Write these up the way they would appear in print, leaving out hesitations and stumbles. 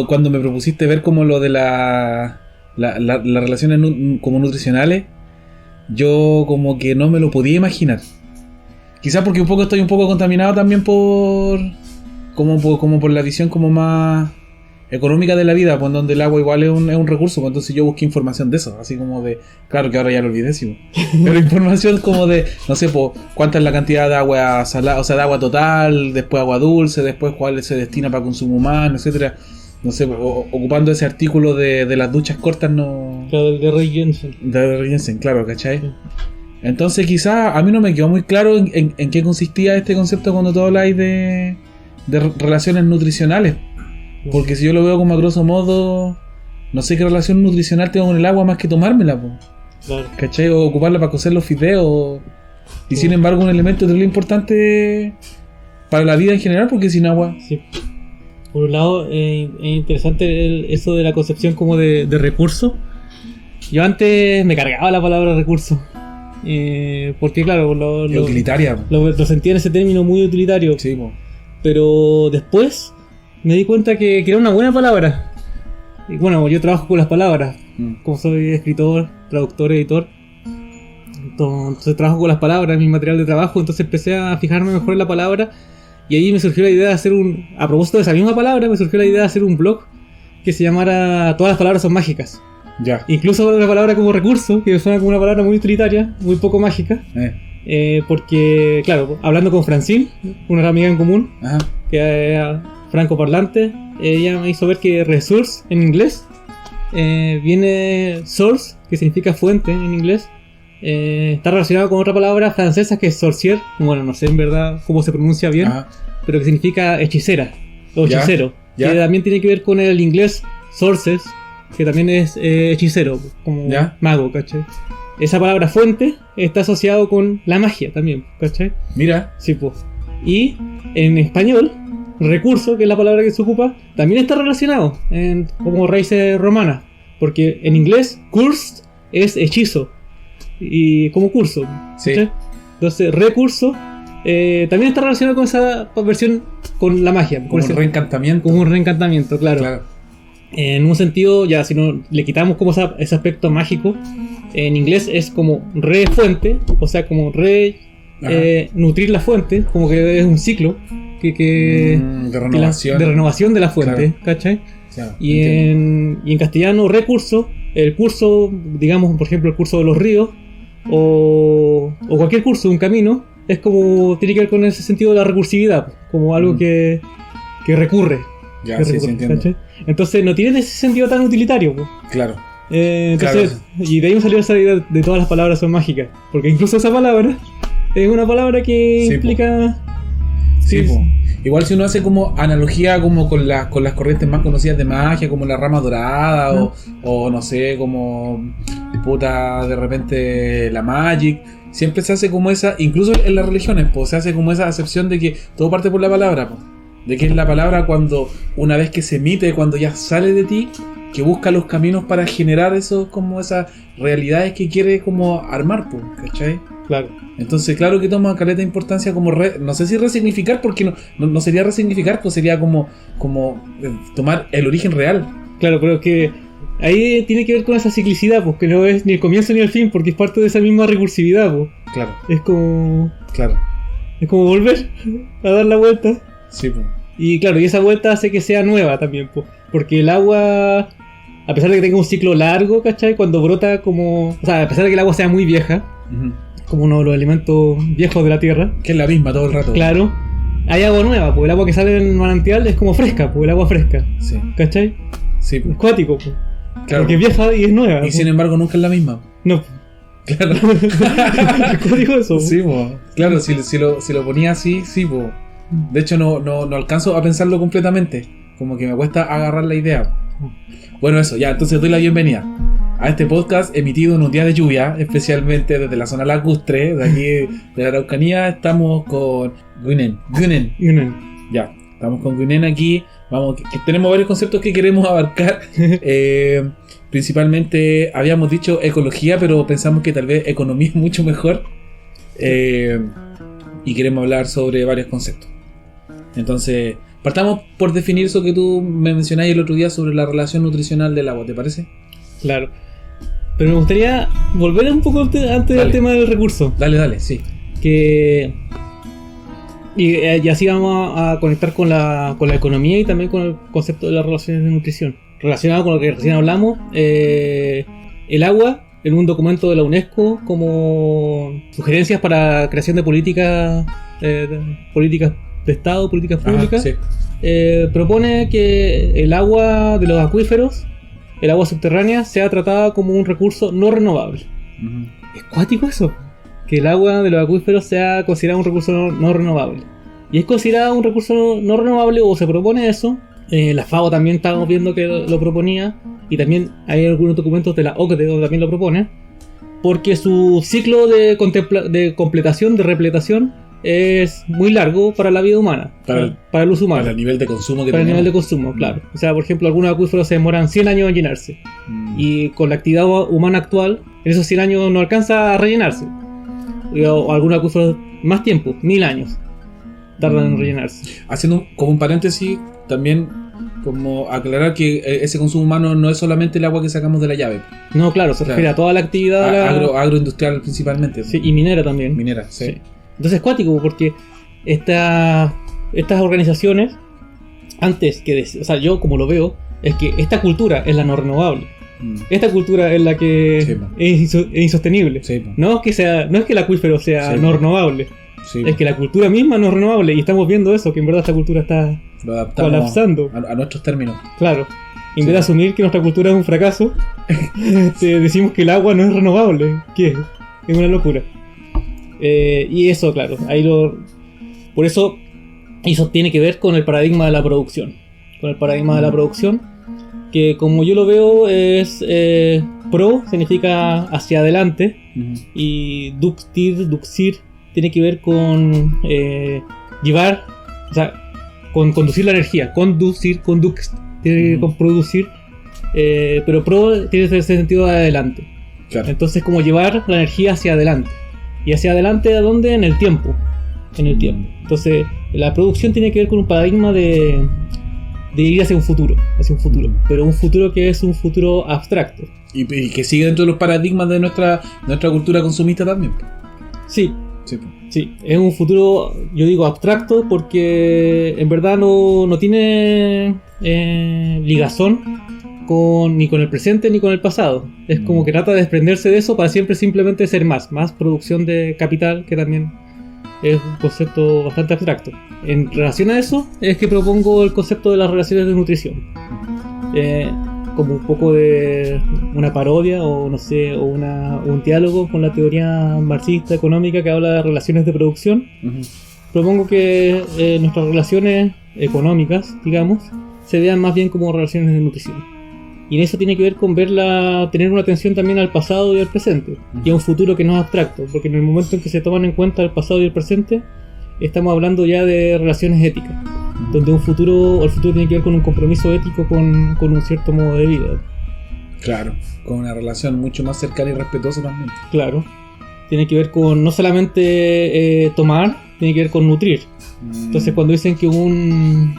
cuando me propusiste ver como lo de las relaciones como nutricionales, yo como que no me lo podía imaginar. Quizás porque estoy un poco contaminado también por la visión como más económica de la vida, pues donde el agua igual es un recurso, pues entonces yo busqué información de eso, así como de, claro que ahora ya lo olvidé, sí, pero información como de, no sé, pues cuánta es la cantidad de agua salada, o sea, de agua total, después agua dulce, después cuál se destina para consumo humano, etcétera. No sé, ocupando ese artículo de las duchas cortas, no... Claro, de Ray Jensen. De Ray Jensen, claro, ¿cachai? Sí. Entonces quizás a mí no me quedó muy claro en qué consistía este concepto cuando tú habláis de relaciones nutricionales. Porque si yo lo veo como a grosso modo, no sé qué relación nutricional tengo con el agua más que tomármela, po. Claro. ¿Cachai? O ocuparla para cocer los fideos. Y sin embargo un elemento muy importante para la vida en general, porque sin agua... Sí. Por un lado, es interesante eso de la concepción como de recurso. Yo antes me cargaba la palabra recurso. Porque claro, utilitaria. Lo sentía en ese término muy utilitario. Sí, po. Pero después me di cuenta que era una buena palabra. Y bueno, yo trabajo con las palabras. Como soy escritor, traductor, editor. Entonces trabajo con las palabras en mi material de trabajo. Entonces empecé a fijarme mejor en la palabra. Y ahí me surgió la idea de hacer a propósito de esa misma palabra, me surgió la idea de hacer un blog que se llamara Todas las palabras son mágicas. Ya. Incluso la palabra como recurso, que suena como una palabra muy utilitaria, muy poco mágica. Porque, claro, hablando con Francine, una amiga en común, ajá, que es francoparlante, ella me hizo ver que resource en inglés viene source, que significa fuente en inglés. Está relacionado con otra palabra francesa que es sorcier. Bueno, no sé en verdad cómo se pronuncia bien, ajá, pero que significa hechicera o hechicero. Que también tiene que ver con el inglés sources, que también es hechicero, como mago, ¿cachai? Esa palabra fuente está asociado con la magia también, ¿cachai? Mira. Sí, pues. Y en español, recurso, que es la palabra que se ocupa, también está relacionado como raíces romanas, porque en inglés curse es hechizo y como curso, sí. Entonces recurso también está relacionado con esa versión, con la magia, como un reencantamiento. Como un reencantamiento, claro. En un sentido, ya si no le quitamos como ese aspecto mágico, en inglés es como re fuente, o sea, como nutrir la fuente, como que es un ciclo de renovación de la fuente, claro. ¿Cachai? Claro, y en castellano, recurso, el curso, digamos, por ejemplo, el curso de los ríos, o cualquier curso, un camino, es como, tiene que ver con ese sentido de la recursividad, como algo que recurre. Ya, sí, entiendo. ¿Cachai? Entonces no tiene ese sentido tan utilitario, pues. Claro. Entonces, claro. Y de ahí me salió esa idea de todas las palabras son mágicas, porque incluso esa palabra es una palabra que implica... Sí, igual si uno hace como analogía como con las corrientes más conocidas de magia, como la rama dorada, o no sé, como de repente la magic, siempre se hace como esa, incluso en las religiones, se hace como esa acepción de que todo parte por la palabra, de que es la palabra cuando, una vez que se emite, cuando ya sale de ti, que busca los caminos para generar como esas realidades que quiere como armar, ¿cachai? Claro. Entonces, claro que toma caleta de importancia como no sé si resignificar, porque no sería resignificar, pues sería como tomar el origen real. Claro, pero que ahí tiene que ver con esa ciclicidad, pues que no es ni el comienzo ni el fin, porque es parte de esa misma recursividad, pues. Claro. Es como... Claro. Es como volver a dar la vuelta. Sí, pues. Y claro, y esa vuelta hace que sea nueva también, pues. Porque el agua, a pesar de que tenga un ciclo largo, ¿cachai? Cuando brota como... O sea, a pesar de que el agua sea muy vieja, como uno de los elementos viejos de la tierra, que es la misma todo el rato. Claro, hay agua nueva, pues el agua que sale en el manantial es como fresca, pues el agua fresca. Sí. ¿Cachai? Sí. Es cuático, pues. Claro. Porque es vieja y es nueva. Y pues, sin embargo nunca es la misma. No. Claro. ¿Cómo dijo eso? Sí, pues. Claro, si lo ponía así, sí, pues. De hecho no alcanzo a pensarlo completamente. Como que me cuesta agarrar la idea. Bueno, eso, ya, entonces doy la bienvenida a este podcast emitido en un día de lluvia, especialmente desde la zona lacustre, de aquí de la Araucanía. Estamos con Guinen. Ya, estamos con Guinen aquí. Vamos, que tenemos varios conceptos que queremos abarcar. Principalmente habíamos dicho ecología, pero pensamos que tal vez economía es mucho mejor. Y queremos hablar sobre varios conceptos. Entonces, Partamos por definir eso que tú me mencionabas el otro día sobre la relación nutricional del agua, ¿te parece? Claro. Pero me gustaría volver un poco antes del tema del recurso. Dale, sí. Y así vamos a conectar con la economía y también con el concepto de las relaciones de nutrición. Relacionado con lo que recién hablamos, el agua, en un documento de la UNESCO, como sugerencias para creación de políticas de Estado, políticas públicas, sí. Propone que el agua de los acuíferos, el agua subterránea, sea tratada como un recurso no renovable. Es cuático eso, que el agua de los acuíferos sea considerada un recurso no renovable. Y es considerada un recurso no renovable, o se propone eso. La FAO también estábamos viendo que lo proponía, y también hay algunos documentos de la OCDE donde también lo propone, porque su ciclo de completación, de repletación, es muy largo para la vida humana, para el uso humano. Para el nivel de consumo que Para tenemos. el nivel de consumo, claro. O sea, por ejemplo, algunos acuíferos se demoran 100 años en llenarse. Y con la actividad humana actual, en esos 100 años no alcanza a rellenarse. O algunos acuíferos más tiempo, 1000 años tardan en rellenarse. Haciendo como un paréntesis, también como aclarar que ese consumo humano no es solamente el agua que sacamos de la llave. No, claro, se refiere a toda la actividad agroindustrial principalmente. Sí, y minera también. Minera, sí. Entonces es cuático porque estas organizaciones, antes que o sea, yo como lo veo, es que esta cultura es la no renovable. Esta cultura es la que es insostenible. Sí, no es que el acuífero sea no renovable. Sí, es que la cultura misma no es renovable, y estamos viendo eso, que en verdad esta cultura está colapsando a nuestros términos. Claro. En vez de asumir que nuestra cultura es un fracaso, decimos que el agua no es renovable. ¿Qué es? Es una locura. Y eso, claro, por eso tiene que ver con el paradigma de la producción. Con el paradigma de la producción, que como yo lo veo es pro, significa hacia adelante, y duxir tiene que ver con llevar, o sea, con conducir la energía, con producir, pero pro tiene ese sentido de adelante. Claro. Entonces, como llevar la energía hacia adelante. ¿Y hacia adelante a dónde? En el tiempo. Entonces, la producción tiene que ver con un paradigma de ir hacia un futuro. Pero un futuro que es un futuro abstracto. Y que sigue dentro de los paradigmas de nuestra cultura consumista también. Sí, es un futuro, yo digo abstracto, porque en verdad no tiene ligazón ni con el presente ni con el pasado. Es como que trata de desprenderse de eso para siempre simplemente ser más producción de capital, que también es un concepto bastante abstracto. En relación a eso es que propongo el concepto de las relaciones de nutrición, como un poco de una parodia o no sé, o un diálogo con la teoría marxista económica que habla de relaciones de producción. Propongo que nuestras relaciones económicas, digamos, se vean más bien como relaciones de nutrición. Y en eso tiene que ver con tener una atención también al pasado y al presente, y a un futuro que no es abstracto, porque en el momento en que se toman en cuenta el pasado y el presente, estamos hablando ya de relaciones éticas, donde el futuro tiene que ver con un compromiso ético con un cierto modo de vida. Claro, con una relación mucho más cercana y respetuosa también. Claro, tiene que ver con no solamente tomar, tiene que ver con nutrir. Entonces, cuando dicen que un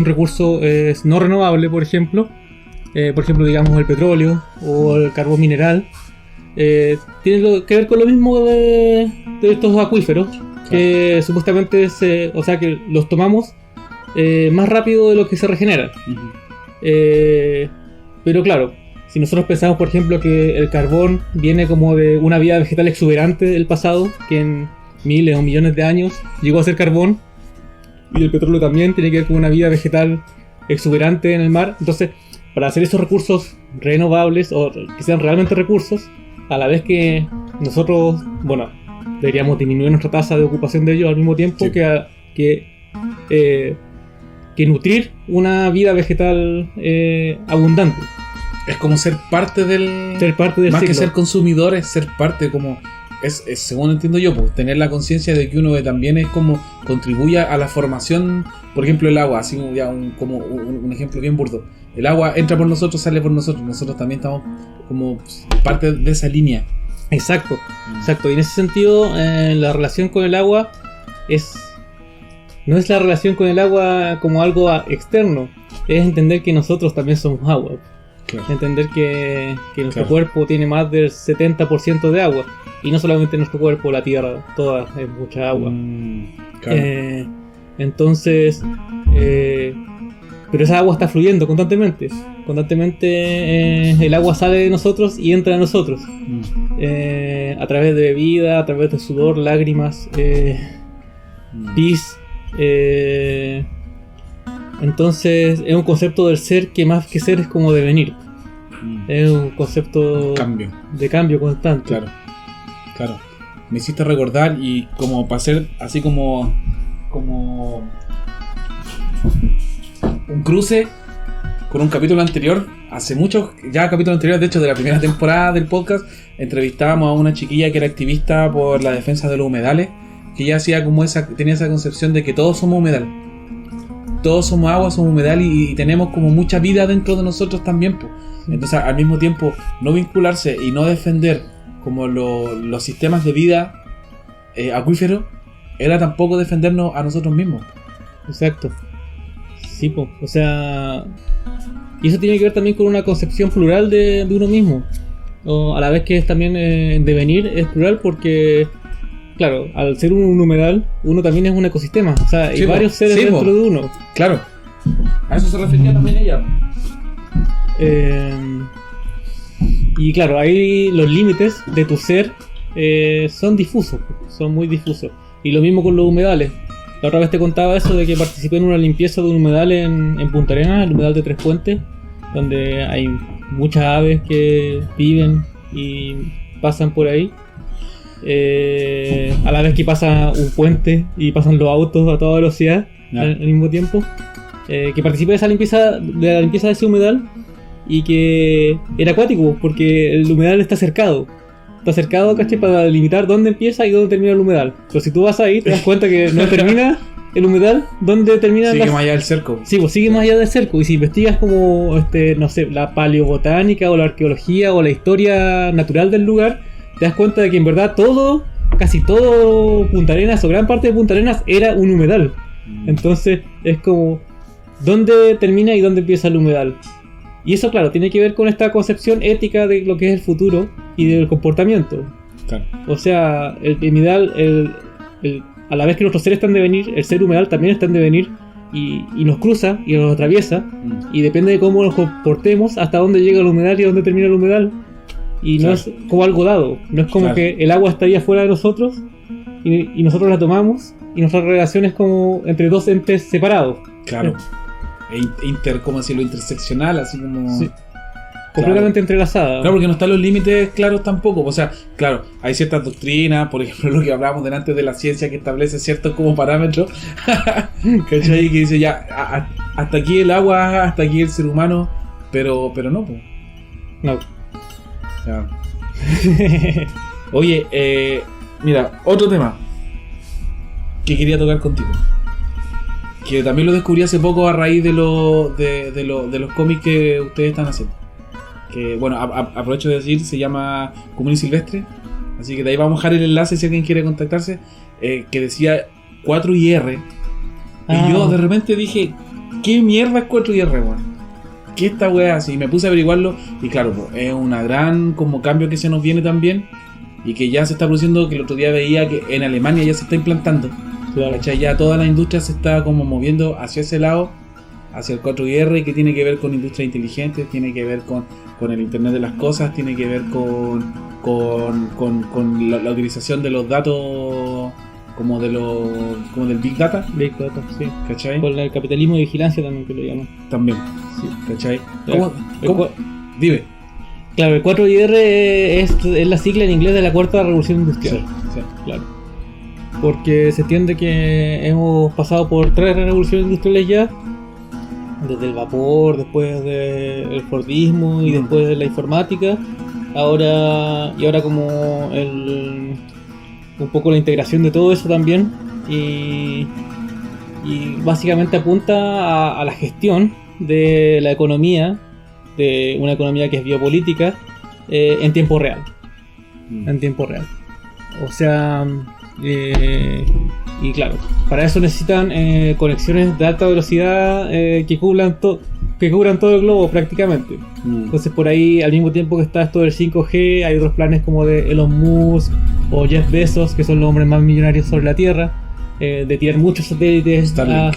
recurso es no renovable, por ejemplo, digamos el petróleo o el carbón mineral, tiene que ver con lo mismo de estos acuíferos, que supuestamente que los tomamos más rápido de lo que se regeneran. Pero claro, si nosotros pensamos, por ejemplo, que el carbón viene como de una vida vegetal exuberante del pasado, que en miles o millones de años llegó a ser carbón, y el petróleo también tiene que ver con una vida vegetal exuberante en el mar. Entonces, para hacer esos recursos renovables, o que sean realmente recursos, a la vez que nosotros, deberíamos disminuir nuestra tasa de ocupación de ellos al mismo tiempo que nutrir una vida vegetal abundante. Es como ser parte del más ciclo. Que ser consumidores, ser parte, como es según entiendo yo, pues, tener la conciencia de que uno también es como contribuye a la formación. Por ejemplo, el agua, así ya como un ejemplo bien burdo. El agua entra por nosotros, sale por nosotros. Nosotros también estamos como parte de esa línea. Exacto. Y en ese sentido, la relación con el agua es no es la relación con el agua como algo externo, es entender que nosotros también somos agua. Claro. Entender que nuestro cuerpo tiene más del 70% de agua. Y no solamente nuestro cuerpo, la tierra, toda es mucha agua. Claro. Entonces, pero esa agua está fluyendo constantemente. Constantemente el agua sale de nosotros y entra a nosotros. A través de bebida, a través de sudor, lágrimas, pis. Entonces es un concepto del ser que más que ser es como devenir. Es un concepto de cambio constante. Claro. Me hiciste recordar y como para hacer así como un cruce con un capítulo anterior. Hace muchos ya capítulos anteriores, de hecho de la primera temporada del podcast, entrevistábamos a una chiquilla que era activista por la defensa de los humedales, que ella hacía como tenía esa concepción de que todos somos humedal. Todos somos agua, somos humedal y tenemos como mucha vida dentro de nosotros también, pues. Entonces al mismo tiempo no vincularse y no defender como los sistemas de vida acuíferos era tampoco defendernos a nosotros mismos. Exacto. Sí, pues, o sea, y eso tiene que ver también con una concepción plural de uno mismo, o a la vez que es también devenir es plural porque claro, al ser un humedal, uno también es un ecosistema, o sea, hay varios seres dentro de uno. Claro, a eso se refería también ella. Y claro, ahí los límites de tu ser son difusos, son muy difusos. Y lo mismo con los humedales. La otra vez te contaba eso de que participé en una limpieza de un humedal en Punta Arenas, el humedal de Tres Puentes, donde hay muchas aves que viven y pasan por ahí. A la vez que pasa un puente y pasan los autos a toda velocidad al mismo tiempo. Que participé de la limpieza de ese humedal y que era acuático porque el humedal está cercado. Está cercado, ¿cachai? Para delimitar dónde empieza y dónde termina el humedal. Pero si tú vas ahí, te das cuenta que no termina el humedal, ¿dónde termina? Sigue más allá del cerco. Sí, pues sigue más allá del cerco. Y si investigas como, no sé, la paleobotánica o la arqueología o la historia natural del lugar, te das cuenta de que en verdad casi todo Punta Arenas o gran parte de Punta Arenas era un humedal. Entonces es como, ¿dónde termina y dónde empieza el humedal? Y eso, claro, tiene que ver con esta concepción ética de lo que es el futuro y del comportamiento. Claro. O sea, el humedal, a la vez que nuestros seres están de venir, el ser humedal también está en devenir y nos cruza y nos atraviesa. Y depende de cómo nos comportemos, hasta dónde llega el humedal y dónde termina el humedal. Y no es como algo dado, no es como que el agua está ahí afuera de nosotros y nosotros la tomamos y nuestra relación es como entre dos entes separados. Claro. Como decirlo, interseccional, así como... Sí. Completamente entrelazada. Claro, porque no están los límites claros tampoco. O sea, claro, hay ciertas doctrinas, por ejemplo, lo que hablábamos delante de la ciencia que establece ciertos como parámetros. ¿Cachai? Que dice ya, hasta aquí el agua, hasta aquí el ser humano, pero no, pues. No. Ya. Oye, mira, otro tema que quería tocar contigo, que también lo descubrí hace poco a raíz de los cómics que ustedes están haciendo. Que bueno, aprovecho de decir, se llama Común y Silvestre, así que de ahí vamos a dejar el enlace si alguien quiere contactarse, que decía 4IR. Y yo de repente dije, ¿qué mierda es 4IR, weón? ¿Qué esta weá así? Y me puse a averiguarlo y claro, pues, es una gran como cambio que se nos viene también y que ya se está produciendo, que el otro día veía que en Alemania ya se está implantando. Claro. Ya toda la industria se está como moviendo hacia ese lado, hacia el 4IR, que tiene que ver con industria inteligente, tiene que ver con el internet de las cosas, tiene que ver con la utilización de los datos como del Big Data. Big Data, sí. ¿Cachai? Con el capitalismo de vigilancia también, que lo llaman. También, sí. ¿Cachai? ¿Cómo? Dime. Claro, el 4IR es la sigla en inglés de la cuarta revolución industrial. Sí, claro. Porque se entiende que hemos pasado por 3 revoluciones industriales ya, desde el vapor, después del Fordismo y después de la informática, ahora como un poco la integración de todo eso también, y básicamente apunta a la gestión de la economía, de una economía que es biopolítica, en tiempo real. En tiempo real. O sea, Y claro, para eso necesitan conexiones de alta velocidad que cubran todo el globo prácticamente. Entonces por ahí, al mismo tiempo que está esto del 5G, hay otros planes como de Elon Musk o Jeff Bezos, que son los hombres más millonarios sobre la Tierra, de tirar muchos satélites a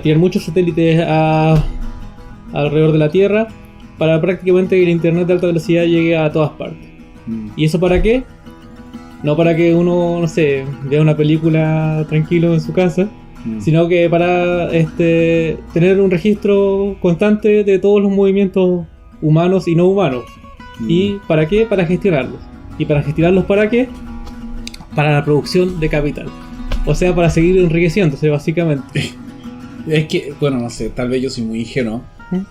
tirar muchos satélites alrededor de la Tierra para prácticamente que el internet de alta velocidad llegue a todas partes. ¿Y eso para qué? No para que uno, no sé, vea una película tranquilo en su casa, sino que para tener un registro constante de todos los movimientos humanos y no humanos. ¿Y para qué? Para gestionarlos. ¿Y para gestionarlos para qué? Para la producción de capital. O sea, para seguir enriqueciéndose, básicamente. Es que, bueno, no sé, tal vez yo soy muy ingenuo,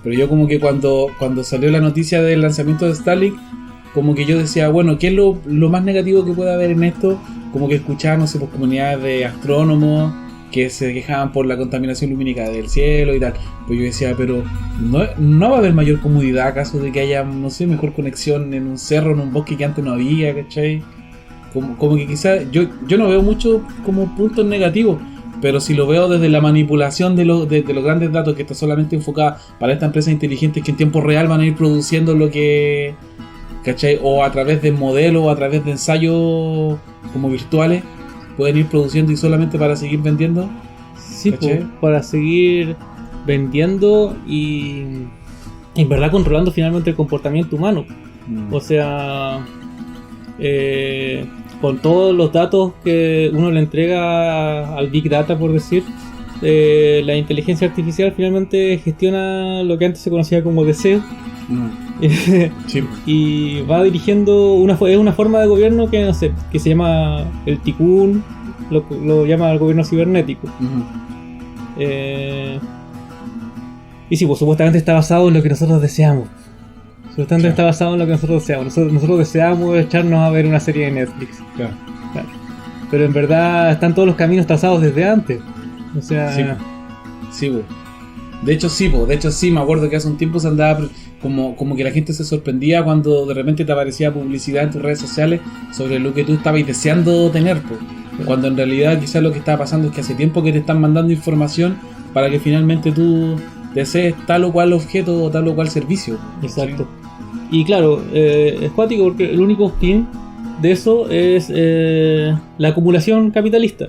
pero yo como que cuando salió la noticia del lanzamiento de Starlink, como que yo decía, bueno, ¿qué es lo más negativo que puede haber en esto? Como que escuchaba, no sé, pues comunidades de astrónomos que se quejaban por la contaminación lumínica del cielo y tal. Pues yo decía, pero ¿no va a haber mayor comodidad acaso de que haya, no sé, mejor conexión en un cerro, en un bosque que antes no había, ¿cachai? Como que quizás, yo no veo mucho como puntos negativos, pero si lo veo desde la manipulación de los grandes datos, que está solamente enfocada para estas empresas inteligentes que en tiempo real van a ir produciendo lo que... ¿cachai? O a través de modelos, o a través de ensayos como virtuales, pueden ir produciendo y solamente para seguir vendiendo. Sí, pues, para seguir vendiendo y en verdad controlando finalmente el comportamiento humano. O sea, con todos los datos que uno le entrega al Big Data, por decir, la inteligencia artificial finalmente gestiona lo que antes se conocía como deseo. Sí. Y va dirigiendo una forma de gobierno que no sé, que se llama el Tikkun, lo llama el gobierno cibernético. Y sí, pues supuestamente está basado en lo que nosotros deseamos. Supuestamente está basado en lo que nosotros deseamos. Nosotros deseamos echarnos a ver una serie de Netflix. Claro. Pero en verdad están todos los caminos trazados desde antes. O sea... Sí, pues. De hecho sí, me acuerdo que hace un tiempo se andaba como que la gente se sorprendía cuando de repente te aparecía publicidad en tus redes sociales sobre lo que tú estabas deseando tener, pues. Cuando en realidad quizás lo que estaba pasando es que hace tiempo que te están mandando información para que finalmente tú desees tal o cual objeto o tal o cual servicio. Exacto. ¿Sí? Y claro, es cuático porque el único fin de eso es la acumulación capitalista.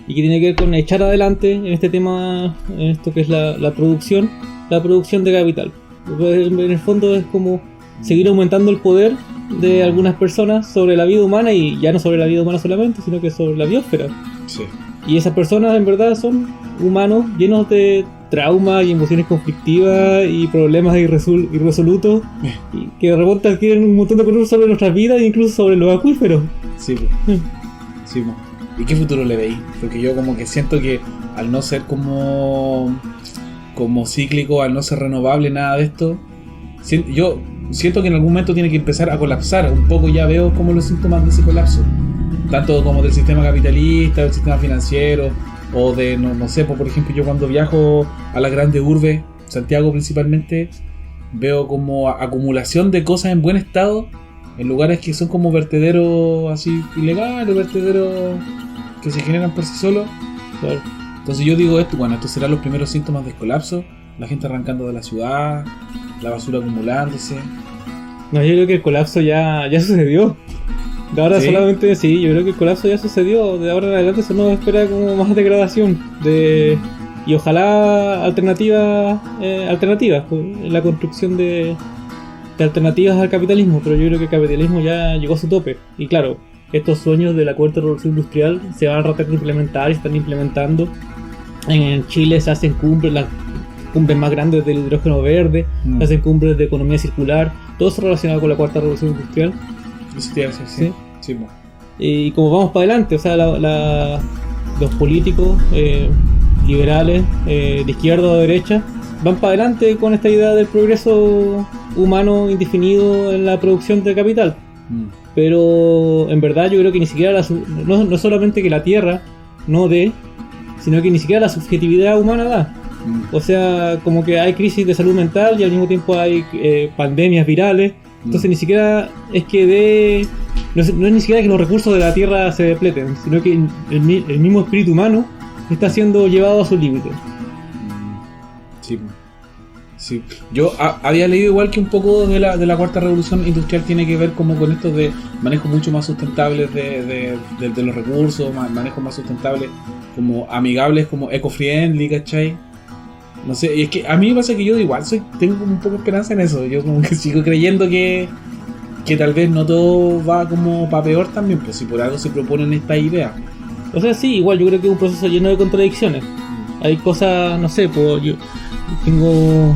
Y que tiene que ver con echar adelante en este tema, en esto que es la producción de capital. En el fondo es como seguir aumentando el poder de algunas personas sobre la vida humana, y ya no sobre la vida humana solamente, sino que sobre la biosfera. Sí. Y esas personas en verdad son humanos llenos de traumas y emociones conflictivas y problemas irresolutos y que de repente adquieren un montón de control sobre nuestras vidas e incluso sobre los acuíferos. Sí, sí. ¿Y qué futuro le veis? Porque yo como que siento que al no ser como cíclico, al no ser renovable, nada de esto, yo siento que en algún momento tiene que empezar a colapsar. Un poco ya veo como los síntomas de ese colapso, tanto como del sistema capitalista, del sistema financiero, o de, no sé, por ejemplo, yo cuando viajo a las grandes urbes, Santiago principalmente, veo como acumulación de cosas en buen estado en lugares que son como vertederos así ilegales, vertederos que se generan por sí solos. Claro. Entonces yo digo esto serán los primeros síntomas del colapso, la gente arrancando de la ciudad, la basura acumulándose. No, yo creo que el colapso ya sucedió. De ahora ¿sí? Solamente sí, yo creo que el colapso ya sucedió. De ahora en adelante se nos espera como más degradación y ojalá alternativas en la construcción de alternativas al capitalismo. Pero yo creo que el capitalismo ya llegó a su tope. Y claro, estos sueños de la cuarta revolución industrial se van a tratar de implementar y están implementando. En Chile se hacen cumbres, las cumbres más grandes del hidrógeno verde, se hacen cumbres de economía circular, todo eso relacionado con la cuarta revolución industrial. Sí. Y como vamos para adelante, o sea, los políticos liberales, de izquierda o de derecha, van para adelante con esta idea del progreso humano indefinido en la producción de capital. Pero en verdad yo creo que ni siquiera no solamente que la Tierra no dé, sino que ni siquiera la subjetividad humana da. O sea, como que hay crisis de salud mental y al mismo tiempo hay pandemias virales. Entonces ni siquiera es que dé no es ni siquiera que los recursos de la Tierra se depleten, sino que el mismo espíritu humano está siendo llevado a su límite. Sí. Sí. Yo había leído igual que un poco de la cuarta revolución industrial tiene que ver como con esto de manejos mucho más sustentables de los recursos, manejos más sustentables, como amigables, como eco-friendly, ¿cachai? No sé, y es que a mí me pasa que yo igual tengo como un poco de esperanza en eso. Yo como que sigo creyendo que tal vez no todo va como para peor también, pues si por algo se proponen estas ideas. O sea, sí, igual yo creo que es un proceso lleno de contradicciones. Hay cosas, no sé, pues yo tengo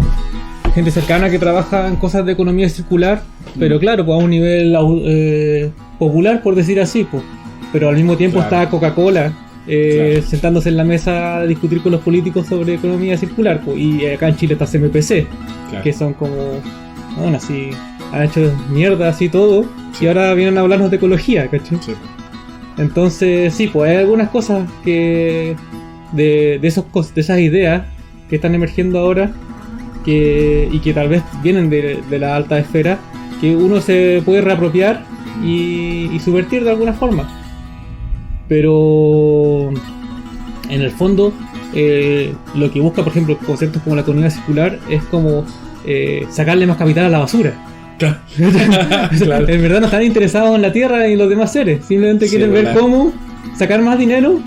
gente cercana que trabaja en cosas de economía circular, pero claro, pues a un nivel popular, por decir así, pues. Pero al mismo tiempo está Coca-Cola sentándose en la mesa a discutir con los políticos sobre economía circular, pues. Y acá en Chile está CMPC, que son como, bueno, así, han hecho mierda así todo, y ahora vienen a hablarnos de ecología, ¿cachai? Sí. Entonces, sí, pues hay algunas cosas que de esas ideas que están emergiendo ahora y que tal vez vienen de la alta esfera, que uno se puede reapropiar y subvertir de alguna forma. Pero en el fondo lo que busca, por ejemplo, conceptos como la economía circular es como sacarle más capital a la basura. Claro. En verdad no están interesados en la tierra y en los demás seres, simplemente quieren ver cómo sacar más dinero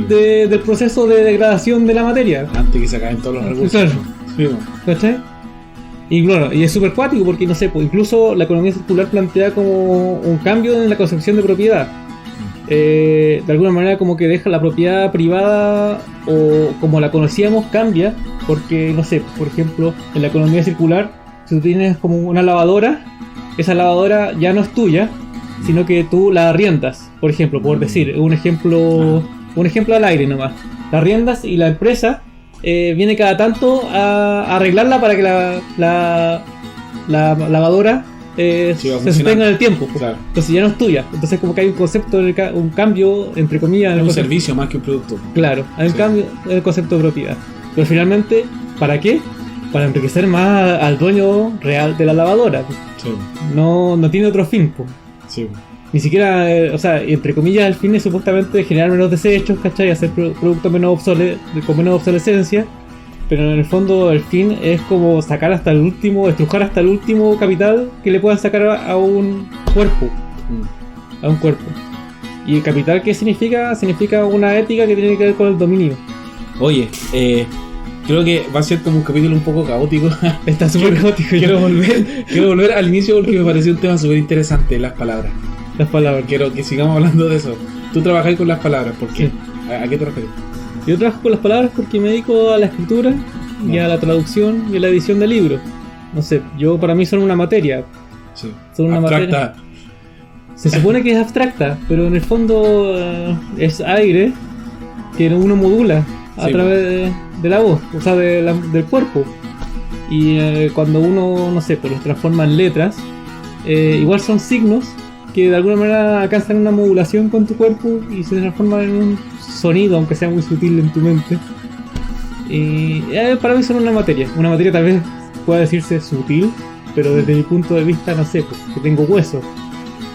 del proceso de degradación de la materia antes que se acaben todos los recursos. Claro. ¿Cachai? Y claro, y es súper cuático porque no sé, pues incluso la economía circular plantea como un cambio en la concepción de propiedad. De alguna manera como que deja la propiedad privada o como la conocíamos cambia, porque no sé, por ejemplo en la economía circular, si tú tienes como una lavadora, esa lavadora ya no es tuya, sino que tú la arriendas, por ejemplo, por decir un ejemplo al aire nomás. La arriendas y la empresa viene cada tanto a arreglarla para que la lavadora se sostenga en el tiempo. Claro. Entonces ya no es tuya. Entonces como que hay un concepto, un cambio, entre comillas. Es un servicio más que un producto. Claro, hay un cambio en el concepto de propiedad. Pero finalmente, ¿para qué? Para enriquecer más al dueño real de la lavadora. Sí. No tiene otro fin. Sí. Ni siquiera, o sea, entre comillas, el fin es supuestamente generar menos desechos, ¿cachai? Hacer productos con menos obsolescencia. Pero en el fondo el fin es como sacar hasta el último, estrujar hasta el último capital que le puedan sacar a un cuerpo. A un cuerpo. ¿Y el capital qué significa? Significa una ética que tiene que ver con el dominio. Oye, creo que va a ser como un capítulo un poco caótico. Está súper caótico. Quiero volver al inicio porque me pareció un tema súper interesante, las palabras. Quiero que sigamos hablando de eso. Tú trabajas con las palabras, ¿por qué? Sí. ¿A qué te refieres? Yo trabajo con las palabras porque me dedico a la escritura y a la traducción y a la edición de libros. No sé, para mí son una materia. Sí. Son una abstracta. Materia. Se supone que es abstracta, pero en el fondo es aire que uno modula a través de la voz, o sea, del cuerpo. Y cuando uno, no sé, pues los transforma en letras, igual son signos que de alguna manera alcanzan una modulación con tu cuerpo y se transforman en un sonido, aunque sea muy sutil en tu mente. Y para mí son una materia tal vez pueda decirse sutil, pero desde mi punto de vista, no sé, pues, que tengo hueso.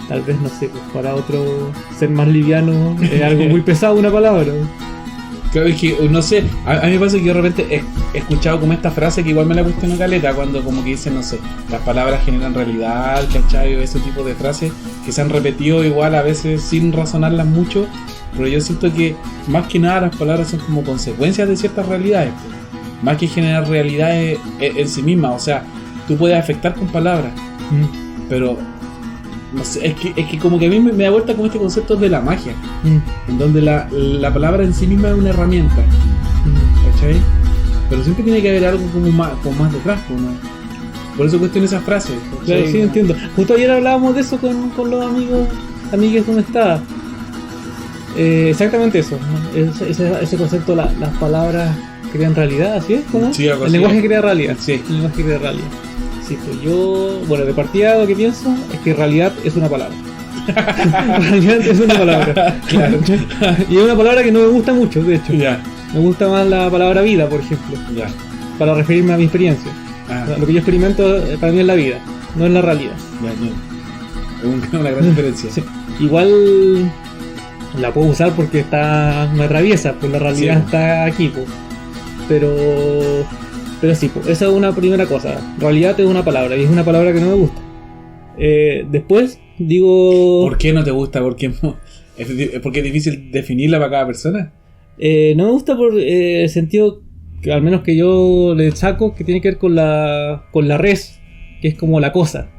Tal vez, no sé, pues para otro ser más liviano es algo muy pesado una palabra. Claro, es que, no sé, a mí me pasa que yo de repente he escuchado como esta frase que igual me la cuestiono caleta, cuando como que dicen, no sé, las palabras generan realidad, ¿cachai? Ese tipo de frases que se han repetido igual a veces sin razonarlas mucho, pero yo siento que más que nada las palabras son como consecuencias de ciertas realidades, más que generar realidades en sí mismas. O sea, tú puedes afectar con palabras, pero no sé, es que como que a mí me da vuelta con este concepto de la magia, en donde la palabra en sí misma es una herramienta, ¿cachai? Pero siempre tiene que haber algo como más detrás, ¿no? Por eso cuestiono esas frases, ¿cachai? Claro, sí, entiendo. Justo ayer hablábamos de eso con los amigues donde estaba. Exactamente eso, ¿no? Ese concepto, las palabras crean realidad, ¿así es? ¿Cómo? Sí, el lenguaje crea realidad. Sí. El lenguaje crea realidad. Sí, pues yo, bueno, de partida lo que pienso es que realidad es una palabra. Realidad es una palabra. Claro. Y es una palabra que no me gusta mucho, de hecho. Yeah. Me gusta más la palabra vida, por ejemplo. Yeah. Para referirme a mi experiencia. Lo que yo experimento para mí es la vida, no es la realidad. una gran diferencia. Sí. Igual la puedo usar porque me atraviesa, pues la realidad Sí. está aquí, pues. Pero sí, pues, esa es una primera cosa. Realidad es una palabra y es una palabra que no me gusta. Después digo... ¿Por qué no te gusta? ¿Por qué no? ¿Porque es difícil definirla para cada persona? No me gusta por el sentido que al menos que yo le saco, que tiene que ver con la res, que es como la cosa.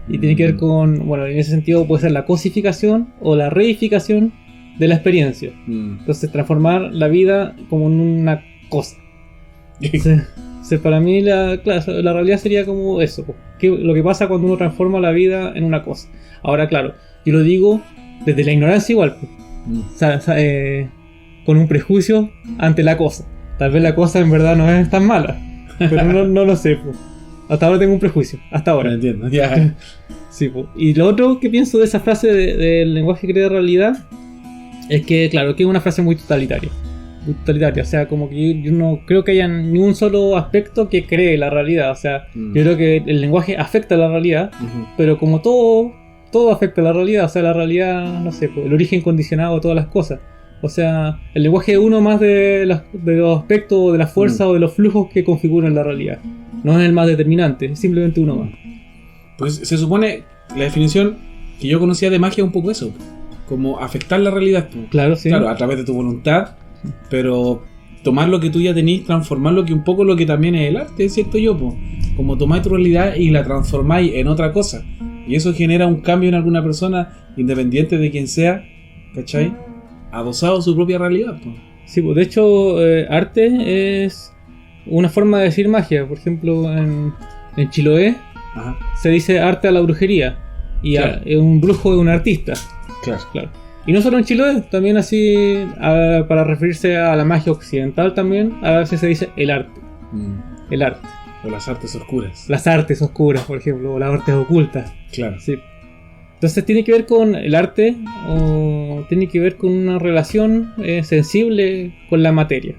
Y tiene que ver con, bueno, en ese sentido puede ser la cosificación o la reificación de la experiencia. Entonces transformar la vida como en una cosa. Entonces, para mí la realidad sería como eso, lo que pasa cuando uno transforma la vida en una cosa. Ahora, claro, yo lo digo desde la ignorancia igual, con un prejuicio ante la cosa. Tal vez la cosa en verdad no es tan mala, pero no lo sé. Hasta ahora tengo un prejuicio, hasta ahora. No entiendo, ya. Sí, y lo otro que pienso de esa frase del lenguaje que crea realidad es que, claro, que es una frase muy totalitaria. O sea, como que yo no creo que haya ni un solo aspecto que cree la realidad. O sea, yo creo que el lenguaje afecta a la realidad, pero como todo afecta a la realidad. O sea, la realidad, no sé, el origen condicionado de todas las cosas. O sea, el lenguaje es uno más de los aspectos, de la fuerza o de los flujos que configuran la realidad. No es el más determinante, es simplemente uno más. Pues se supone, la definición que yo conocía de magia es un poco eso, como afectar la realidad. Claro, sí. Claro, a través de tu voluntad, pero tomar lo que tú ya tenés, transformarlo, que un poco lo que también es el arte, ¿cierto yo? Como tomáis tu realidad y la transformáis en otra cosa. Y eso genera un cambio en alguna persona, independiente de quien sea, ¿cachai? Adosado a su propia realidad. Sí, pues de hecho, arte es una forma de decir magia. Por ejemplo, en Chiloé se dice arte a la brujería. Y claro, un brujo es un artista. Claro. Y no solo en Chiloé, también así, para referirse a la magia occidental también, a veces se dice el arte. El arte. O las artes oscuras. Las artes oscuras, por ejemplo, o las artes ocultas. Claro. Sí. Entonces tiene que ver con el arte, o tiene que ver con una relación sensible con la materia.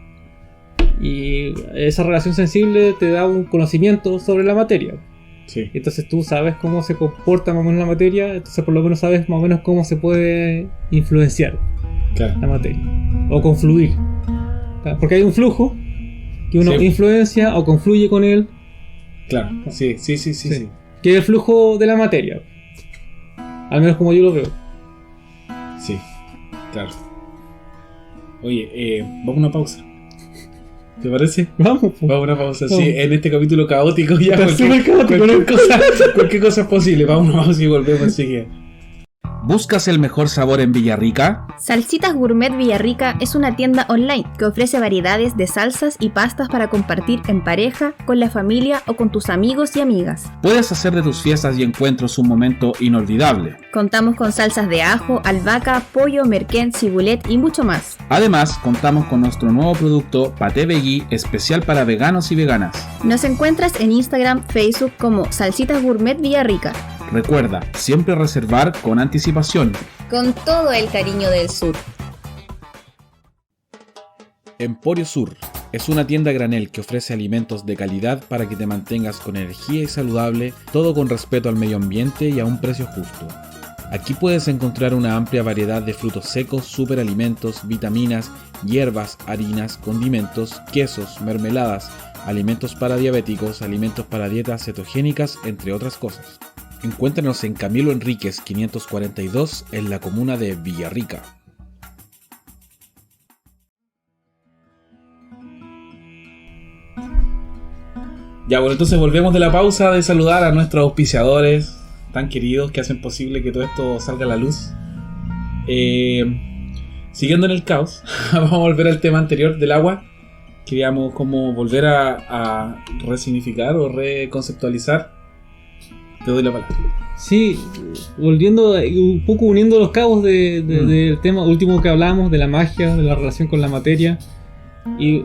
Y esa relación sensible te da un conocimiento sobre la materia. Sí. Entonces tú sabes cómo se comporta más o menos la materia, entonces por lo menos sabes más o menos cómo se puede influenciar la materia. O confluir. Porque hay un flujo que uno influencia o confluye con él. Claro, sí. Que es el flujo de la materia. Al menos como yo lo veo. Sí, claro. Oye, vamos a una pausa. ¿Te parece? Vamos a una pausa. Sí, en este capítulo caótico ya. Cualquier cosa es posible. Vamos a una pausa y volvemos enseguida. ¿Buscas el mejor sabor en Villarrica? Salsitas Gourmet Villarrica es una tienda online que ofrece variedades de salsas y pastas para compartir en pareja, con la familia o con tus amigos y amigas. Puedes hacer de tus fiestas y encuentros un momento inolvidable. Contamos con salsas de ajo, albahaca, pollo, merquén, cibulet y mucho más. Además, contamos con nuestro nuevo producto Paté Veggie, especial para veganos y veganas. Nos encuentras en Instagram, Facebook como Salsitas Gourmet Villarrica. Recuerda, siempre reservar con anticipación. Con todo el cariño del sur. Emporio Sur es una tienda a granel que ofrece alimentos de calidad para que te mantengas con energía y saludable, todo con respeto al medio ambiente y a un precio justo. Aquí puedes encontrar una amplia variedad de frutos secos, superalimentos, vitaminas, hierbas, harinas, condimentos, quesos, mermeladas, alimentos para diabéticos, alimentos para dietas cetogénicas, entre otras cosas. Encuéntranos en Camilo Enríquez 542 en la comuna de Villarrica. Ya, bueno, entonces volvemos de la pausa de saludar a nuestros auspiciadores tan queridos que hacen posible que todo esto salga a la luz. Siguiendo en el caos, vamos a volver al tema anterior del agua. Queríamos como volver a resignificar o reconceptualizar. Te doy la palabra. Sí, volviendo un poco uniendo los cabos del tema último que hablamos, de la magia, de la relación con la materia. Y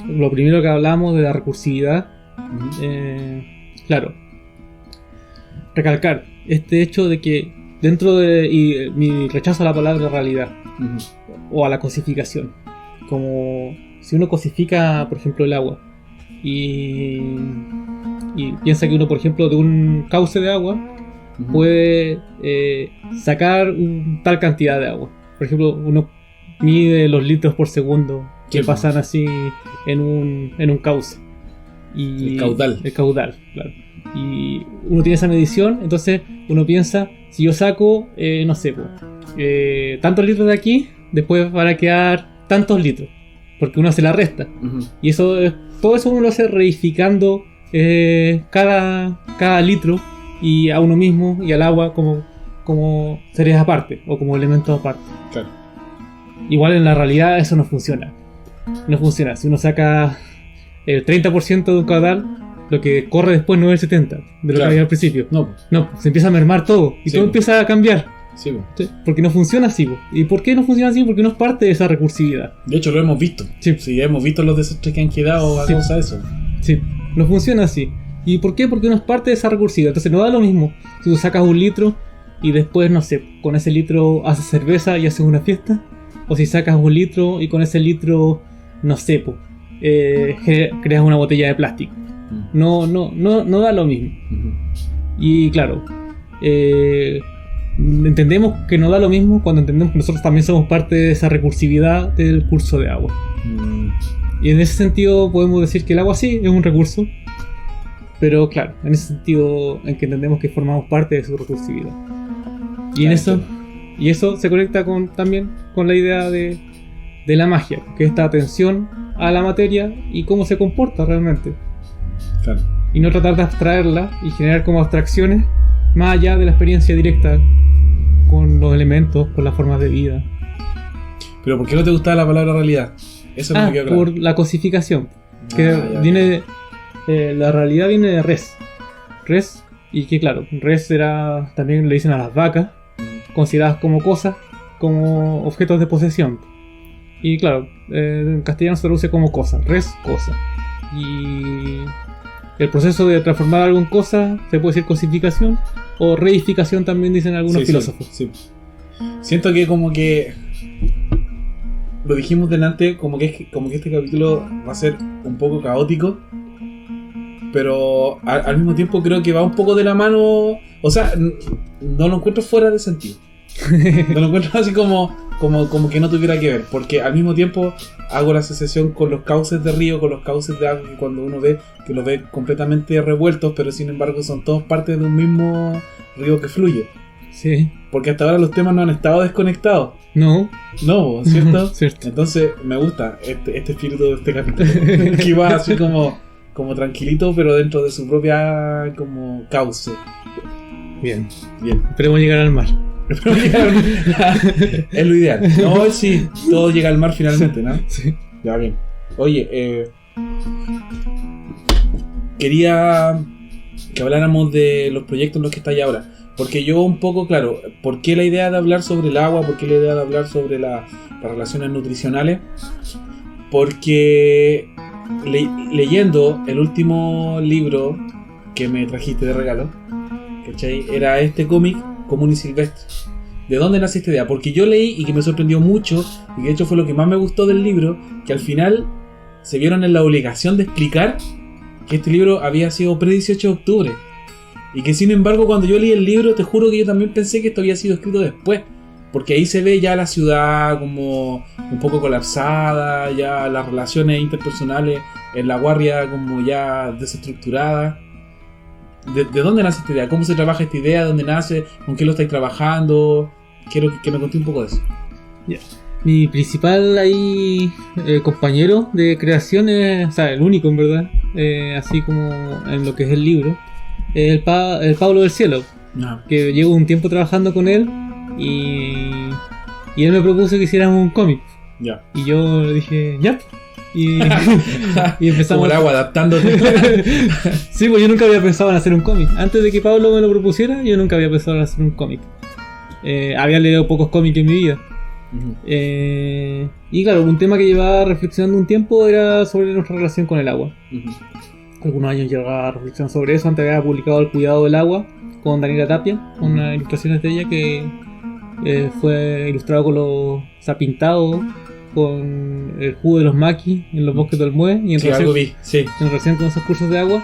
lo primero que hablamos de la recursividad. Claro, recalcar este hecho de que dentro de y mi rechazo a la palabra realidad o a la cosificación, como si uno cosifica por ejemplo el agua y piensa que uno por ejemplo de un cauce de agua puede sacar tal cantidad de agua. Por ejemplo, uno mide los litros por segundo que pasan así en un cauce. Y El caudal, claro. Y uno tiene esa medición, entonces uno piensa, si yo saco, no sé, tantos litros de aquí, después van a quedar tantos litros, porque uno hace la resta. Y eso todo eso uno lo hace reificando cada litro y a uno mismo y al agua como seres aparte o como elementos aparte. Claro. Igual en la realidad eso no funciona. No funciona. Si uno saca el 30% de un caudal, lo que corre después no es el 70% de lo que había al principio. No, se empieza a mermar todo y todo empieza a cambiar. Sí, ¿Sí? Porque no funciona así. ¿Y por qué no funciona así? Porque no es parte de esa recursividad. De hecho, lo hemos visto. Sí, hemos visto los desastres que han quedado a causa de eso. Sí, no funciona así. ¿Y por qué? Porque no es parte de esa recursividad. Entonces no da lo mismo si tú sacas un litro y después, no sé, con ese litro haces cerveza y haces una fiesta. O si sacas un litro y con ese litro, no sé, creas una botella de plástico. No da lo mismo. Y claro, entendemos que no da lo mismo cuando entendemos que nosotros también somos parte de esa recursividad del curso de agua. Y en ese sentido podemos decir que el agua sí es un recurso, pero claro, en ese sentido en que entendemos que formamos parte de su recursividad. Y eso se conecta también con la idea de la magia, que es esta atención a la materia y cómo se comporta realmente. Claro. Y no tratar de abstraerla y generar como abstracciones más allá de la experiencia directa con los elementos, con las formas de vida. ¿Pero por qué no te gustaba la palabra realidad? Eso no me quedó claro. Por la cosificación. Que viene la realidad viene de res. Res, y que claro, res era, también le dicen a las vacas, consideradas como cosas, como objetos de posesión. Y claro, en castellano se traduce como cosa, res, cosa. Y el proceso de transformar algo en cosa se puede decir cosificación o reificación, también dicen algunos filósofos. Sí. Siento que como que lo dijimos delante, como que este capítulo va a ser un poco caótico, pero al mismo tiempo creo que va un poco de la mano. O sea, no lo encuentro fuera de sentido. No lo encuentro así como que no tuviera que ver, porque al mismo tiempo hago la asociación con los cauces de río, con los cauces de agua, que cuando uno ve que los ve completamente revueltos, pero sin embargo son todos parte de un mismo río que fluye. Sí. Porque hasta ahora los temas no han estado desconectados. No, ¿cierto? Cierto. Entonces me gusta este espíritu de este capítulo, que va así como tranquilito, pero dentro de su propia como cauce. Bien. Esperemos llegar al mar. Es lo ideal. No, sí, todo llega al mar finalmente, ¿no? Sí. Ya, bien. Oye, quería que habláramos de los proyectos en los que estáis ahora. Porque yo un poco, claro, ¿por qué la idea de hablar sobre el agua? ¿Por qué la idea de hablar sobre las relaciones nutricionales? Porque leyendo el último libro que me trajiste de regalo, ¿cachai? Era este cómic, Común y Silvestre. ¿De dónde nace esta idea? Porque yo leí y que me sorprendió mucho, y de hecho fue lo que más me gustó del libro, que al final se vieron en la obligación de explicar que este libro había sido pre-18 de octubre. Y que sin embargo cuando yo leí el libro, te juro que yo también pensé que esto había sido escrito después. Porque ahí se ve ya la ciudad como un poco colapsada, ya las relaciones interpersonales en La Guardia como ya desestructuradas. ¿De dónde nace esta idea? ¿Cómo se trabaja esta idea? ¿Dónde nace? ¿Con qué lo estáis trabajando? Quiero que me conté un poco de eso. Yeah. Mi principal compañero de creación es, o sea, el único en verdad, así como en lo que es el libro, es el Pablo del Cielo, que llevo un tiempo trabajando con él y él me propuso que hiciéramos un cómic. Y yo le dije, ya. Y empezamos. Como el agua, adaptándote. Sí, pues yo nunca había pensado en hacer un cómic. Antes de que Pablo me lo propusiera, yo nunca había pensado en hacer un cómic. Había leído pocos cómics en mi vida. Y claro, un tema que llevaba reflexionando un tiempo era sobre nuestra relación con el agua. Algunos años llevaba reflexión sobre eso. Antes había publicado El cuidado del agua con Daniela Tapia, con unas ilustraciones de ella que fue ilustrado con pintado con el jugo de los maquis en los bosques del Mue y en relación con esos cursos de agua.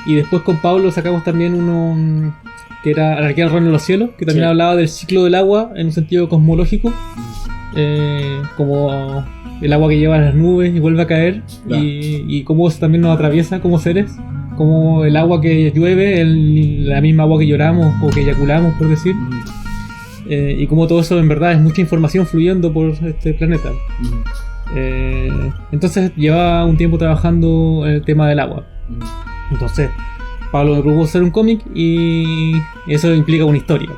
Y después con Pablo sacamos también que era Anarquía del Reino de los Cielos, que también hablaba del ciclo del agua en un sentido cosmológico, como el agua que lleva a las nubes y vuelve a caer, y cómo eso también nos atraviesa como seres, como el agua que llueve, la misma agua que lloramos o que eyaculamos, por decir, y como todo eso en verdad es mucha información fluyendo por este planeta. Entonces llevaba un tiempo trabajando en el tema del agua. Entonces Pablo me propuso hacer un cómic y eso implica una historia.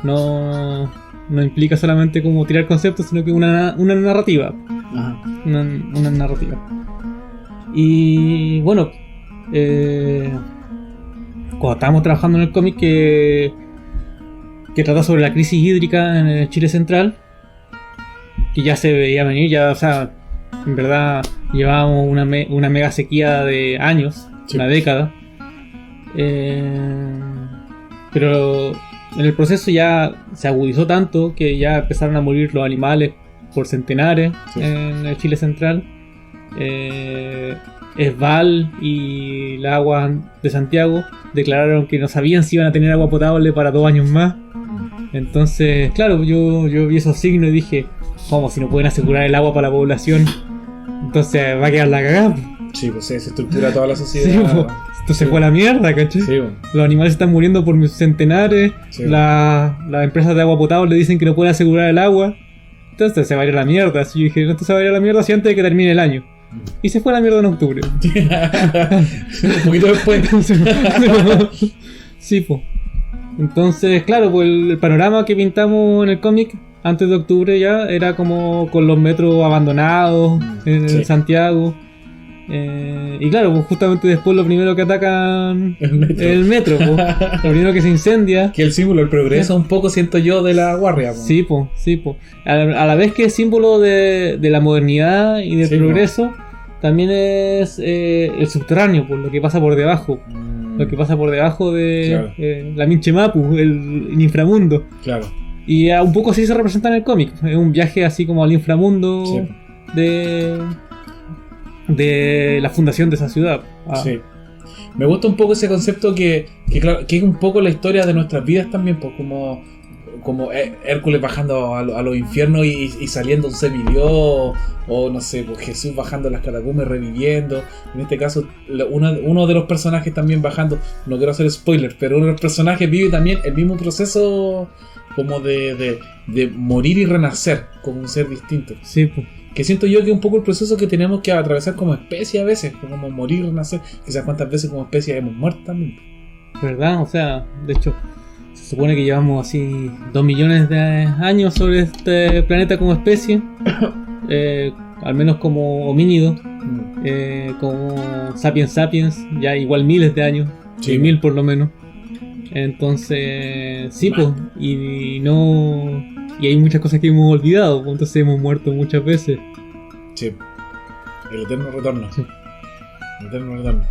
No implica solamente como tirar conceptos, sino que una narrativa. Una narrativa. Y bueno, cuando estábamos trabajando en el cómic que trata sobre la crisis hídrica en el Chile central, que ya se veía venir, ya, o sea, en verdad llevábamos una mega sequía de años, una década. Pero en el proceso ya se agudizó tanto que ya empezaron a morir los animales por centenares en el Chile central. Esval y la agua de Santiago declararon que no sabían si iban a tener agua potable para 2 años más. Entonces, claro, yo vi esos signos y dije, ¿cómo? Si no pueden asegurar el agua para la población, entonces va a quedar la cagada. Sí, pues se estructura toda la sociedad. Sí, pues, esto se fue a la mierda, ¿cachai? Sí, pues. Los animales están muriendo por centenares, las empresas de agua potable dicen que no pueden asegurar el agua, entonces se va a ir a la mierda. Así yo dije, esto se va a ir a la mierda si antes de que termine el año. Y se fue a la mierda en octubre. Un poquito después. Sí, pues. Entonces, claro, pues el panorama que pintamos en el cómic antes de octubre ya era como con los metros abandonados en Santiago. Y claro, pues justamente después lo primero que atacan el metro, pues, lo primero que se incendia. Que el símbolo del progreso un poco siento yo de la guardia, pues. Sí, pues, sí, pues. A la vez que es símbolo de la modernidad y del progreso, también es el subterráneo, pues, lo que pasa por debajo. Lo que pasa por debajo de la Minche Mapu, el inframundo. Claro. Y un poco así se representa en el cómic. Es un viaje así como al inframundo de la fundación de esa ciudad. Sí. Me gusta un poco ese concepto que es un poco la historia de nuestras vidas también, pues como Hércules bajando a los infiernos y saliendo un semidios, o no sé, pues Jesús bajando las catacumbas y reviviendo. En este caso, uno de los personajes también bajando, no quiero hacer spoilers, pero uno de los personajes vive también el mismo proceso como de morir y renacer como un ser distinto. Sí, pues. Que siento yo que es un poco el proceso que tenemos que atravesar como especie a veces, como morir y renacer. Quizás cuántas veces como especie hemos muerto también. ¿Verdad? O sea, de hecho, se supone que llevamos así 2 millones de años sobre este planeta como especie. Al menos como homínido. Como sapiens sapiens, ya igual miles de años. 10.000 por lo menos. Entonces, sí, pues. Y hay muchas cosas que hemos olvidado, pues, entonces hemos muerto muchas veces. Sí. El eterno retorno. Sí. El eterno retorno.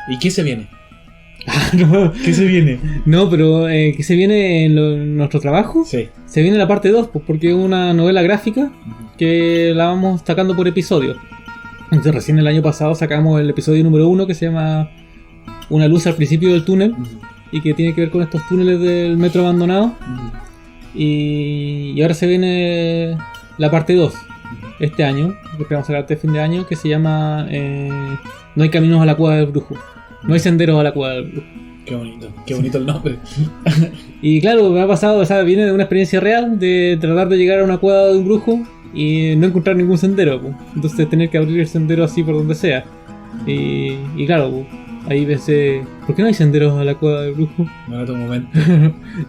¿Y qué se viene? No. ¿Qué se viene? No, pero ¿qué se viene en nuestro trabajo? Sí. Se viene la parte 2, pues, porque es una novela gráfica que la vamos sacando por episodios. Entonces recién el año pasado sacamos el episodio número 1 que se llama Una luz al principio del túnel, y que tiene que ver con estos túneles del metro abandonado. Y ahora se viene la parte 2 este año, que esperamos sacar este fin de año, que se llama No hay caminos a la cueva del brujo. No hay senderos a la cueva del brujo. Qué bonito el nombre. Y claro, me ha pasado, o sea, viene de una experiencia real de tratar de llegar a una cueva de un brujo y no encontrar ningún sendero, pues. Entonces tener que abrir el sendero así por donde sea. Y claro, pues, ahí pensé, ¿por qué no hay senderos a la cueva del brujo? No era tu momento.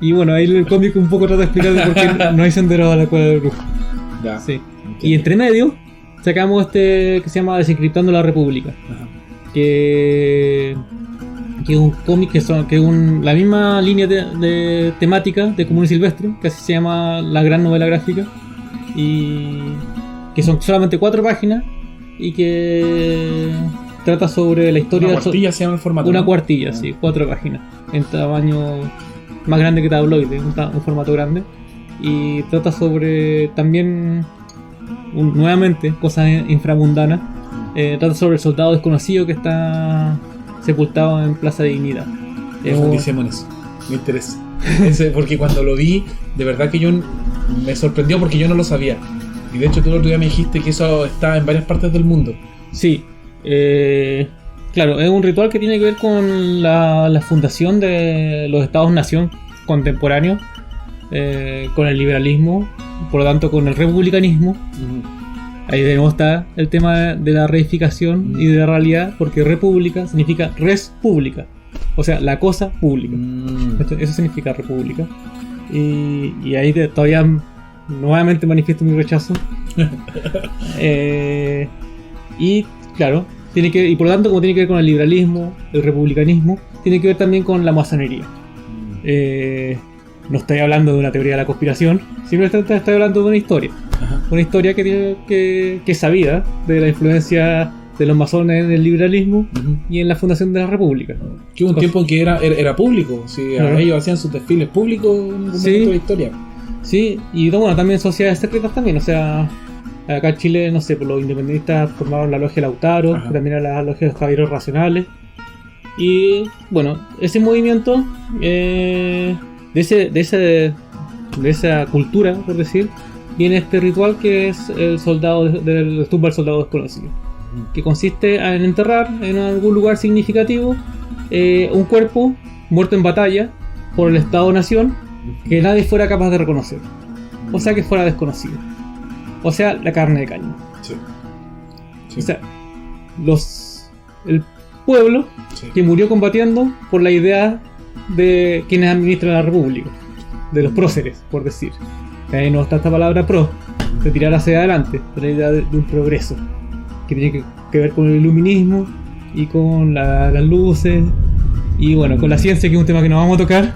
Y bueno, ahí el cómic un poco trata de explicar por qué no hay senderos a la cueva del brujo. Ya. Sí. Y entre medio sacamos este que se llama Desencriptando la República. Ajá. Que es un cómic que es la misma línea de temática de Común y Silvestre, que así se llama la gran novela gráfica, y que son solamente 4 páginas y que trata sobre la historia. Una cuartilla se llama el formato. Una cuartilla, sí, 4 páginas en tamaño más grande que tabloide, un formato grande, y trata sobre también nuevamente cosas inframundanas. Trata sobre el soldado desconocido que está sepultado en Plaza de Dignidad. Profundicemos en eso. me interesa. Porque cuando lo vi, de verdad que me sorprendió porque yo no lo sabía. Y de hecho tú el otro día me dijiste que eso está en varias partes del mundo. Sí, claro, es un ritual que tiene que ver con la fundación de los estados-nación contemporáneos, con el liberalismo, por lo tanto con el republicanismo. Ahí de nuevo está el tema de la reificación y de la realidad, porque república significa res pública, o sea, la cosa pública. Eso significa república. Y ahí todavía nuevamente manifiesto mi rechazo. Y claro, y por lo tanto, como tiene que ver con el liberalismo, el republicanismo, tiene que ver también con la masonería. No estoy hablando de una teoría de la conspiración, simplemente estoy hablando de una historia. Una historia que es sabida de la influencia de los masones en el liberalismo y en la fundación de la república. Que hubo un tiempo que era público, ¿sí? Ellos hacían sus desfiles públicos en algún momento de la historia. Sí, y bueno, también sociedades secretas también, o sea, acá en Chile, no sé, los independentistas formaron la logia Lautaro, que también era la logia de los caballeros racionales. Y bueno, ese movimiento, de esa cultura, por decir, viene este ritual que es el soldado del tumba del soldado desconocido, que consiste en enterrar en algún lugar significativo un cuerpo muerto en batalla por el Estado-Nación que nadie fuera capaz de reconocer, o sea, que fuera desconocido, o sea, la carne de cañón. Sí. O sea, el pueblo que murió combatiendo por la idea de quienes administran la república, de los próceres, por decir. Ahí no está esta palabra pro, de tirar hacia adelante, de la idea de un progreso que tiene que ver con el iluminismo y con las luces y bueno, con la ciencia, que es un tema que no vamos a tocar.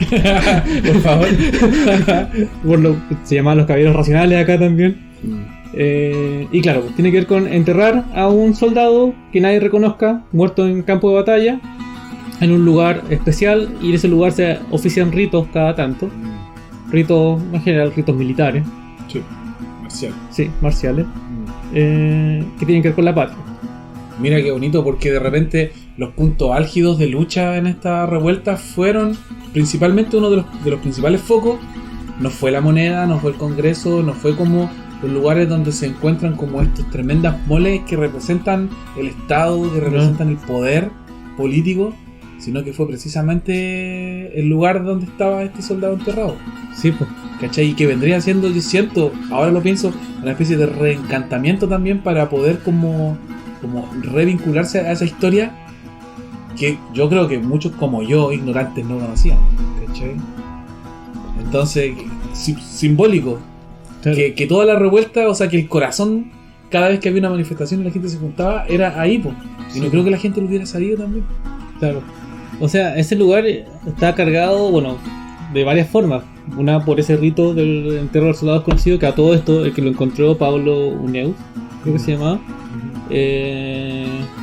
Por favor. Se llaman los caballeros racionales acá también. Y claro, tiene que ver con enterrar a un soldado que nadie reconozca, muerto en campo de batalla, en un lugar especial, y en ese lugar se ofician ritos cada tanto. Ritos, en general, ritos militares. Sí, marciales. Sí, marciales. Que tienen que ver con la patria. Mira qué bonito, porque de repente los puntos álgidos de lucha en esta revuelta fueron principalmente uno de los principales focos. No fue la moneda, no fue el Congreso, no fue como los lugares donde se encuentran como estas tremendas moles que representan el Estado, que representan el poder político, sino que fue precisamente el lugar donde estaba este soldado enterrado. Sí, pues. ¿Cachai? Y que vendría siendo, yo siento, ahora lo pienso, una especie de reencantamiento también para poder como revincularse a esa historia que yo creo que muchos como yo, ignorantes, no conocían. ¿Cachai? Entonces, simbólico. Claro. Que toda la revuelta, o sea, que el corazón, cada vez que había una manifestación y la gente se juntaba, era ahí, pues. Y no creo que la gente lo hubiera sabido también. Claro. O sea, ese lugar está cargado, bueno, de varias formas. Una por ese rito del entierro del soldado desconocido, que a todo esto, el que lo encontró, Pablo Uneus, creo que se llamaba,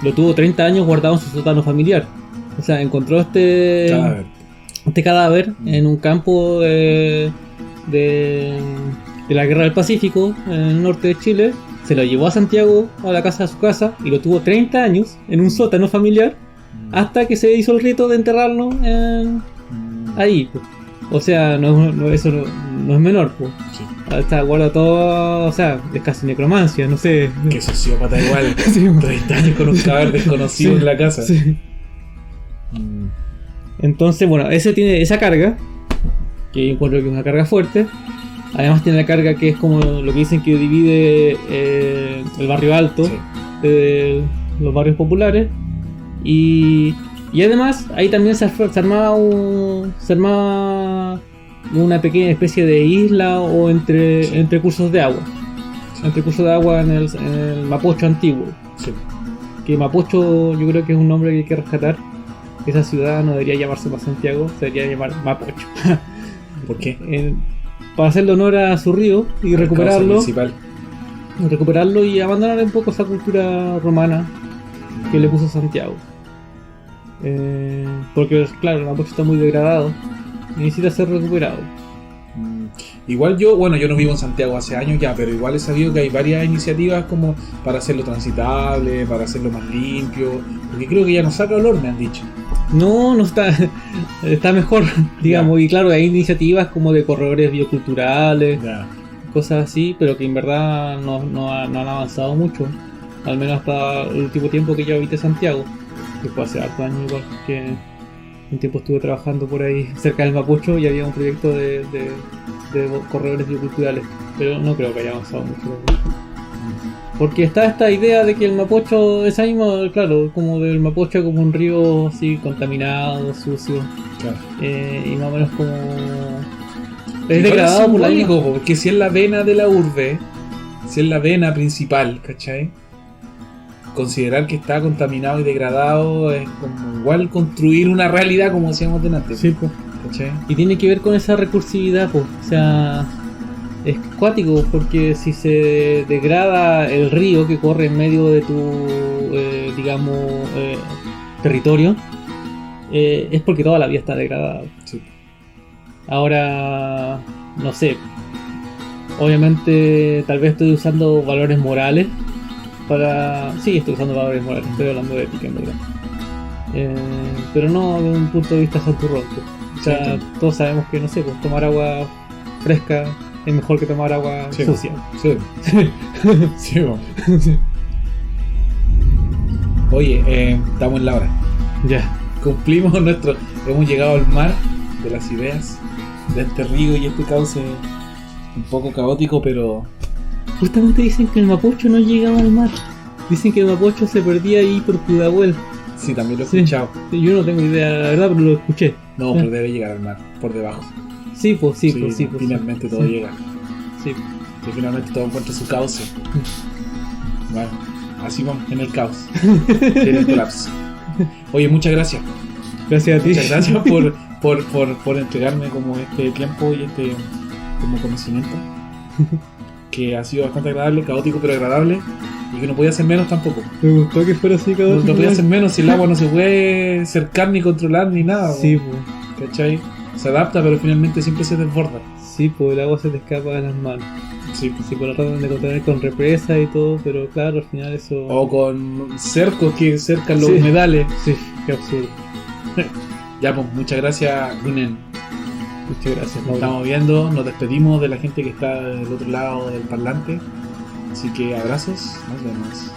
lo tuvo 30 años guardado en su sótano familiar. O sea, encontró este cadáver en un campo de la Guerra del Pacífico, en el norte de Chile. Se lo llevó a Santiago, a la casa de su casa, y lo tuvo 30 años en un sótano familiar, hasta que se hizo el rito de enterrarlo ahí. O sea, eso no es menor, pues. Sí. Está guarda todo, o sea, es casi necromancia, no sé. Que sociópata igual. Sí. 30 años con un cadáver desconocido en la casa. Sí. Entonces, bueno, ese tiene esa carga, que yo encuentro que es una carga fuerte. Además tiene la carga que es como lo que dicen que divide el barrio alto de los barrios populares. Y además ahí también se armaba una pequeña especie de isla o entre cursos de agua. Entre cursos de agua en el Mapocho antiguo. Sí. Que Mapocho yo creo que es un nombre que hay que rescatar. Esa ciudad no debería llamarse más Santiago, se debería llamar Mapocho. ¿Por qué? Para hacerle honor a su río y recuperarlo y abandonar un poco esa cultura romana que le puso Santiago. Porque claro, el Mapocho está muy degradado y necesita ser recuperado. Igual yo no vivo en Santiago hace años ya, pero igual he sabido que hay varias iniciativas como para hacerlo transitable, para hacerlo más limpio, porque creo que ya no saca olor, me han dicho. No está, está mejor, digamos, y claro, hay iniciativas como de corredores bioculturales, cosas así, pero que en verdad no han avanzado mucho, al menos hasta el último tiempo que yo habité Santiago, que fue hace hartos años igual, que un tiempo estuve trabajando por ahí cerca del Mapocho y había un proyecto de corredores bioculturales, pero no creo que haya avanzado mucho. Porque está esta idea de que el Mapocho, esa misma, claro, como del Mapocho como un río así contaminado, sucio, Claro. y más o menos como es degradado por la misma. Porque si es la vena de la urbe, si es la vena principal, ¿cachai? Considerar que está contaminado y degradado es como igual construir una realidad como decíamos delante. Sí, pues. ¿Cachai? Y tiene que ver con esa recursividad, pues. O sea, es cuático porque si se degrada el río que corre en medio de tu, digamos, territorio, es porque toda la vía está degradada. Sí. Ahora, no sé. Obviamente, tal vez estoy usando valores morales para... Sí, estoy usando valores morales, estoy hablando de ética en verdad. Pero no de un punto de vista santurrón. O sea, todos sabemos que, no sé, pues tomar agua fresca es mejor que tomar agua sucia. Sí. Sí, bueno. Oye, estamos en la hora. Ya. Cumplimos hemos llegado al mar de las ideas, de este río y este cauce un poco caótico, pero... Justamente dicen que el Mapocho no llegaba al mar. Dicen que el Mapocho se perdía ahí por Pudahuel. Sí, también lo he escuchado. Sí, yo no tengo idea, la verdad, pero lo escuché. No, pero debe llegar al mar, por debajo. Sí, pues. Finalmente todo llega. Sí. Que finalmente todo encuentra su cauce. Bueno, así vamos, en el caos. En el colapso. Oye, muchas gracias. Gracias a ti. Muchas gracias por entregarme como este tiempo y este como conocimiento. Que ha sido bastante agradable, caótico pero agradable. Y que no podía ser menos tampoco. Me gustó que fuera así caótico. No podía ser menos si el agua no se puede cercar ni controlar ni nada. Sí, pues. ¿Cachai? Se adapta pero finalmente siempre se desborda. Sí, pues el agua se te escapa de las manos. Sí, pues. Sí, por lo tratan de contener con represas y todo, pero claro, al final eso... O con cercos que cercan los Sí. humedales. Sí, qué absurdo. Ya, pues, muchas gracias, Gunen. Muchas gracias, Nos Mauro. estamos viendo, nos despedimos de la gente que está del otro lado del parlante. Así que abrazos, nos vemos.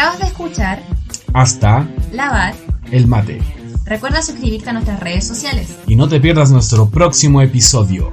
Acabas de escuchar Hasta Lavar. el Mate. Recuerda suscribirte a nuestras redes sociales. Y no te pierdas nuestro próximo episodio.